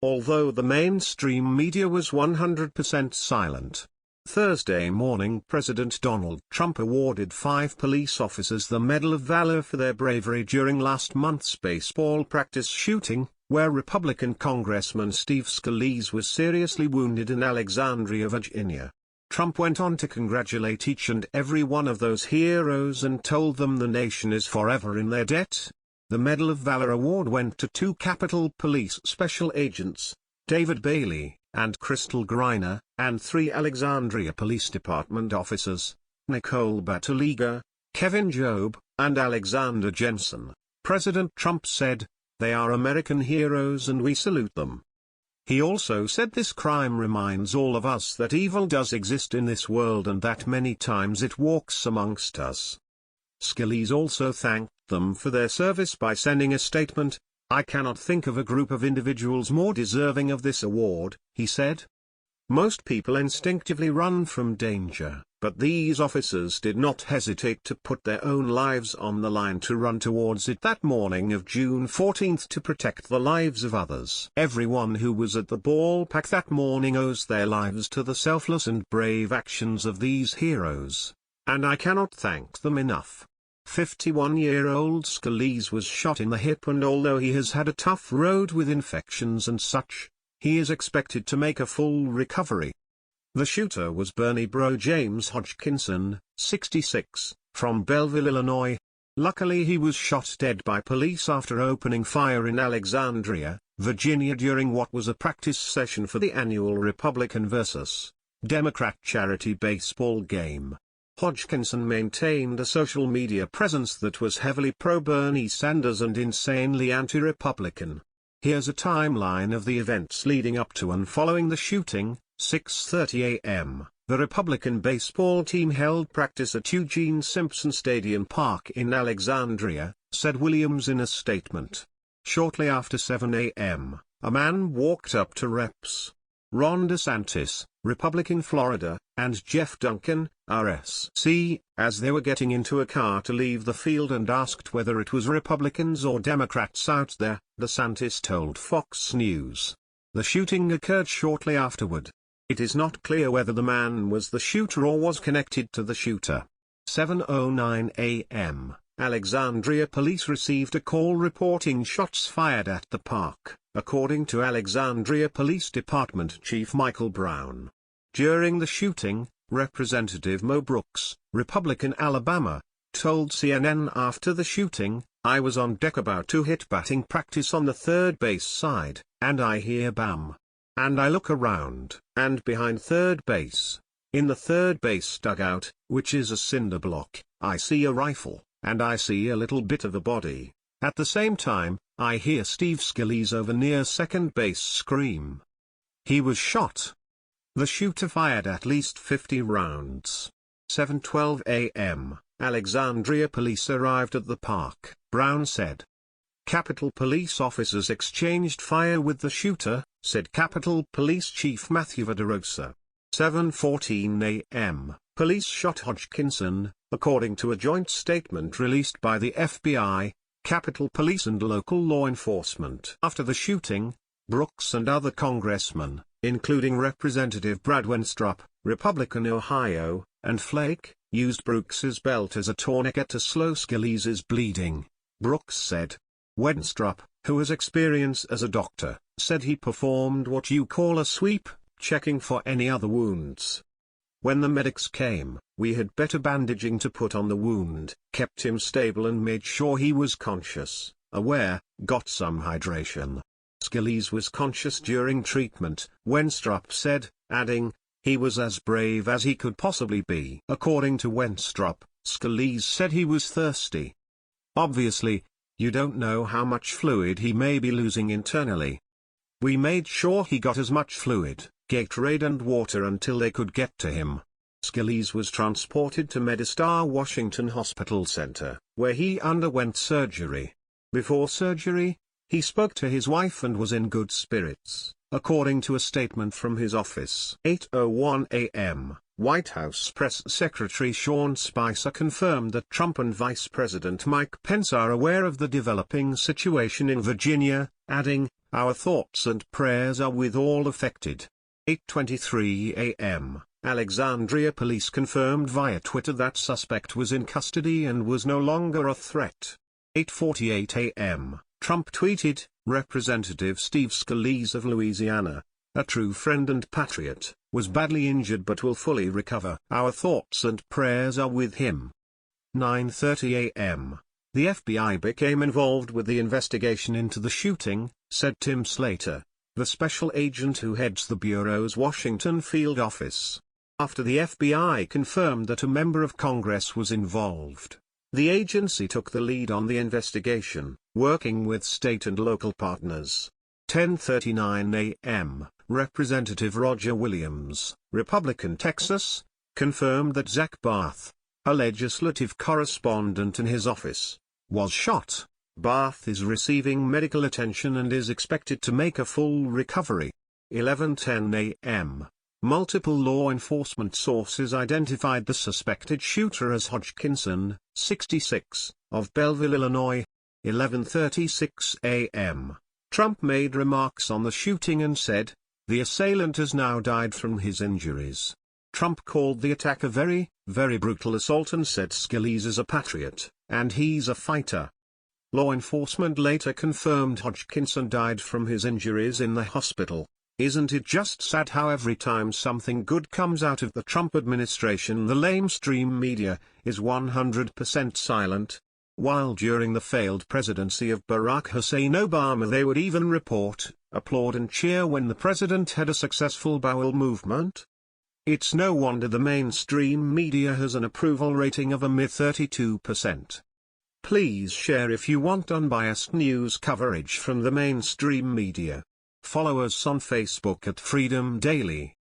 although the mainstream media was 100% silent. Thursday morning, President Donald Trump awarded 5 police officers the Medal of Valor for their bravery during last month's baseball practice shooting, where Republican Congressman Steve Scalise was seriously wounded in Alexandria, Virginia. Trump went on to congratulate each and every one of those heroes and told them the nation is forever in their debt. The Medal of Valor award went to 2 Capitol Police Special Agents, David Bailey and Crystal Griner, and 3 Alexandria Police Department officers, Nicole Bataliga, Kevin Jobe, and Alexander Jensen. President Trump said, "They are American heroes and we salute them." He also said this crime reminds all of us that evil does exist in this world and that many times it walks amongst us. Scalise also thanked them for their service by sending a statement. "I cannot think of a group of individuals more deserving of this award," he said. Most people instinctively run from danger, but these officers did not hesitate to put their own lives on the line to run towards it that morning of June 14th to protect the lives of others. Everyone who was at the ballpark that morning owes their lives to the selfless and brave actions of these heroes, and I cannot thank them enough. 51-year-old Scalise was shot in the hip, and although he has had a tough road with infections and such, he is expected to make a full recovery. The shooter was Bernie Bro James Hodgkinson, 66, from Belleville, Illinois. Luckily he was shot dead by police after opening fire in Alexandria, Virginia during what was a practice session for the annual Republican versus Democrat charity baseball game. Hodgkinson maintained a social media presence that was heavily pro-Bernie Sanders and insanely anti-Republican. Here's a timeline of the events leading up to and following the shooting. 6:30 a.m., the Republican baseball team held practice at Eugene Simpson Stadium Park in Alexandria, said Williams in a statement. Shortly after 7 a.m., a man walked up to Reps. Ron DeSantis, Republican Florida, and Jeff Duncan, RSC, as they were getting into a car to leave the field and asked whether it was Republicans or Democrats out there, DeSantis told Fox News. The shooting occurred shortly afterward. It is not clear whether the man was the shooter or was connected to the shooter. 7:09 a.m., Alexandria police received a call reporting shots fired at the park, according to Alexandria Police Department Chief Michael Brown. During the shooting, Representative Mo Brooks, Republican Alabama, told CNN after the shooting, "I was on deck about to hit batting practice on the third base side, and I hear bam. And I look around, and behind third base, in the third base dugout, which is a cinder block, I see a rifle, and I see a little bit of a body. At the same time, I hear Steve Scalise over near second base scream. He was shot." The shooter fired at least 50 rounds. 7:12 a.m., Alexandria police arrived at the park, Brown said. Capitol Police officers exchanged fire with the shooter, said Capitol Police Chief Matthew Vidarosa. 7:14 a.m., police shot Hodgkinson, according to a joint statement released by the FBI, Capitol Police and local law enforcement. After the shooting, Brooks and other congressmen, including Representative Brad Wenstrup, Republican Ohio, and Flake, used Brooks's belt as a tourniquet to slow Scalise's bleeding. Brooks said. Wenstrup, who has experience as a doctor, said he performed what you call a sweep, checking for any other wounds. When the medics came, we had better bandaging to put on the wound, kept him stable and made sure he was conscious, aware, got some hydration. Scalise was conscious during treatment, Wenstrup said, adding, he was as brave as he could possibly be. According to Wenstrup, Scalise said he was thirsty. Obviously, you don't know how much fluid he may be losing internally. We made sure he got as much fluid, Gatorade and water until they could get to him. Scalise was transported to MediStar Washington Hospital Center, where he underwent surgery. Before surgery, He spoke to his wife and was in good spirits, according to a statement from his office. 8:01 a.m., White House Press Secretary Sean Spicer confirmed that Trump and Vice President Mike Pence are aware of the developing situation in Virginia, adding, "Our thoughts and prayers are with all affected." 8:23 a.m., Alexandria police confirmed via Twitter that suspect was in custody and was no longer a threat. 8:48 a.m., Trump tweeted, "Representative Steve Scalise of Louisiana, a true friend and patriot, was badly injured but will fully recover. Our thoughts and prayers are with him." 9:30 a.m. The FBI became involved with the investigation into the shooting, said Tim Slater, the special agent who heads the Bureau's Washington field office. After the FBI confirmed that a member of Congress was involved, the agency took the lead on the investigation, working with state and local partners. 10:39 a.m., Representative Roger Williams, Republican Texas, confirmed that Zach Barth, a legislative correspondent in his office, was shot. Barth is receiving medical attention and is expected to make a full recovery. 11:10 a.m., multiple law enforcement sources identified the suspected shooter as Hodgkinson, 66, of Belleville, Illinois. 11:36 a.m., Trump made remarks on the shooting and said, "The assailant has now died from his injuries." Trump called the attack a very, very brutal assault and said Scalise is a patriot, and he's a fighter. Law enforcement later confirmed Hodgkinson died from his injuries in the hospital. Isn't it just sad how every time something good comes out of the Trump administration the lamestream media is 100% silent? While during the failed presidency of Barack Hussein Obama they would even report, applaud and cheer when the president had a successful bowel movement. It's no wonder the mainstream media has an approval rating of a mere 32%. Please share if you want unbiased news coverage from the mainstream media. Follow us on Facebook at Freedom Daily.